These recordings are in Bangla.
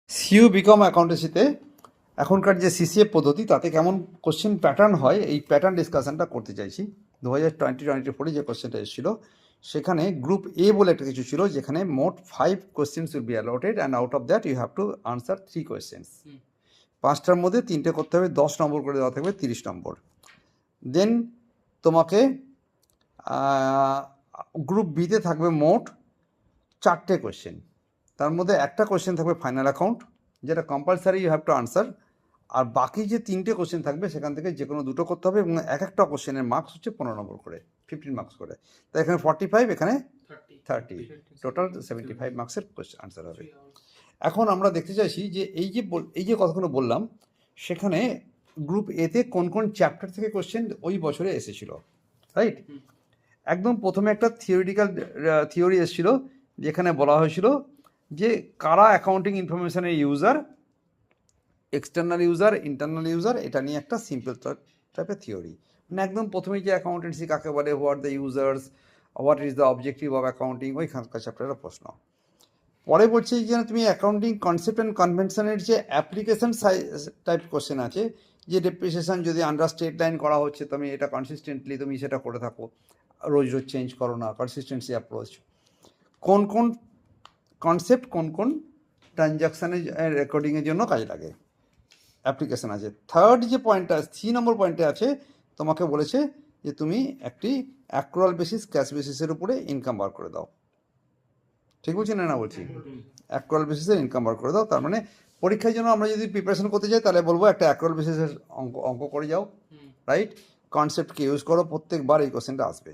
সিইউ বিকম অ্যাকাউন্টেন্সিতে এখনকার যে সিসিএফ পদ্ধতি তাতে কেমন কোশ্চেন প্যাটার্ন হয় এই প্যাটার্ন ডিসকাশনটা করতে চাইছি। 2020-24 যে কোশ্চেনটা এসেছিল সেখানে গ্রুপ এ বলে একটা কিছু ছিল যেখানে মোট 5 questions will be allotted and out of that you have to answer 3 questions. 5টার মধ্যে 3টে করতে হবে, 10 নম্বর করে দেওয়া থাকবে, 30 নম্বর। দেন তোমাকে গ্রুপ বিতে থাকবে মোট 4টে কোশ্চেন, তার মধ্যে একটা কোশ্চেন থাকবে ফাইনাল অ্যাকাউন্ট যেটা compulsory you have to answer, আর বাকি যে 3টে কোশ্চেন থাকবে সেখান থেকে যে কোনো 2টো করতে হবে এবং এক একটা কোশ্চেনের মার্কস হচ্ছে 15 নম্বর করে, 15 মার্কস করে। তো এখানে 45, এখানে 30, টোটাল 75 মার্কসের কোশ্চেন আনসার হবে। এখন আমরা দেখতে চাইছি যে এই যে কথাগুলো বললাম সেখানে গ্রুপ এতে কোন কোন চ্যাপ্টার থেকে কোশ্চেন ওই বছরে এসেছিল, রাইট? একদম প্রথমে একটা থিওরি এসেছিল যেখানে বলা হয়েছিল যে কারা অ্যাকাউন্টিং ইনফরমেশনের user, external user, internal user, এটা নিয়ে একটা সিম্পল টাইপের থিওরি। মানে একদম প্রথমেই যে অ্যাকাউন্টেন্সি কাকে বলে, what the users, what is the objective of accounting, ওইখানকার চ্যাপ্টারের প্রশ্ন। পরে বলছে যে তুমি অ্যাকাউন্টিং কনসেপ্ট অ্যান্ড কনভেনশনের যে অ্যাপ্লিকেশন টাইপ কোশ্চেন আছে, যে ডেপ্রিসিয়েশন যদি আন্ডার স্টেট লাইন করা হচ্ছে তুমি এটা কনসিস্টেন্টলি তুমি সেটা করে থাকো, রোজ রোজ চেঞ্জ করো না, কনসিস্টেন্সি অ্যাপ্রোচ, কোন কোন কনসেপ্ট কোন কোন ট্রানজাকশানের রেকর্ডিংয়ের জন্য কাজে লাগে, অ্যাপ্লিকেশান আছে। থার্ড যে পয়েন্টটা 3 নম্বর পয়েন্টে আছে, তোমাকে বলেছে যে তুমি একটি অ্যাক্রুয়াল বেসিস ক্যাশ বেসিসের উপরে ইনকাম বার করে দাও। ঠিক বলছি না বলছি? অ্যাক্রুয়াল বেসিসের ইনকাম বার করে দাও। তার মানে পরীক্ষার জন্য আমরা যদি প্রিপারেশন করতে যাই তাহলে বলবো একটা অ্যাক্রুয়াল বেসিসের অঙ্ক করে যাও, রাইট? কনসেপ্টকে ইউজ করো, প্রত্যেকবার এই কোশ্চেনটা আসবে,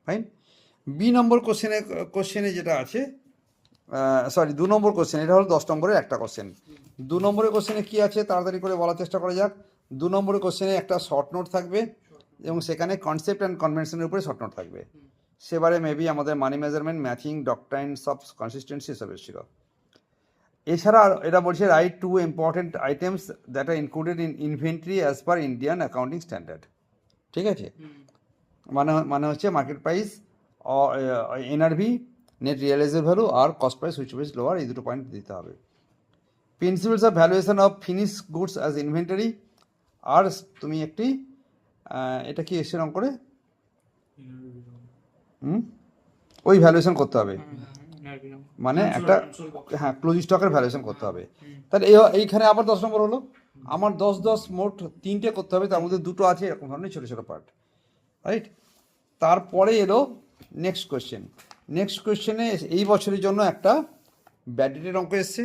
ফাইন। বি নম্বর কোশ্চেনে যেটা আছে, 2 নম্বর কোশ্চেন, এটা হলো 10 নম্বরের একটা কোশ্চেন। 2 নম্বরের কোশ্চেনে কী আছে তাড়াতাড়ি করে বলার চেষ্টা করা যাক। 2 নম্বরের কোশ্চেনে একটা শর্ট নোট থাকবে এবং সেখানে কনসেপ্ট অ্যান্ড কনভেনশনের উপরে শর্ট নোট থাকবে। সেবারে মেবি আমাদের money measurement, matching, doctrines of consistency এসব এসেছিল। এছাড়া এটা বলছে right to important items that are included in inventory as per Indian accounting standard. ঠিক আছে, মানে হচ্ছে market price, NRV, net realisable value আর cost price which is lower, এই দুটো পয়েন্ট দিতে হবে। Principles of valuation of finish goods as inventory, আর তুমি একটি এটা কি এসে রং করে ওই ভ্যালুয়েশন করতে হবে, মানে একটা হ্যাঁ ক্লোজ স্টকের ভ্যালুয়েশন করতে হবে। তাহলে এইখানে আবার 10 নম্বর হলো আমার 10 মোট 3টে করতে হবে, তার মধ্যে 2টো আছে এরকম ধরনের ছোটো ছোটো পার্ট, রাইট? তারপরে এলো নেক্সট কোয়েশ্চেন। নেক্সট কোয়েশ্চেনে এই বছরের জন্য একটা ব্যাড ডেটের অঙ্ক এসছে,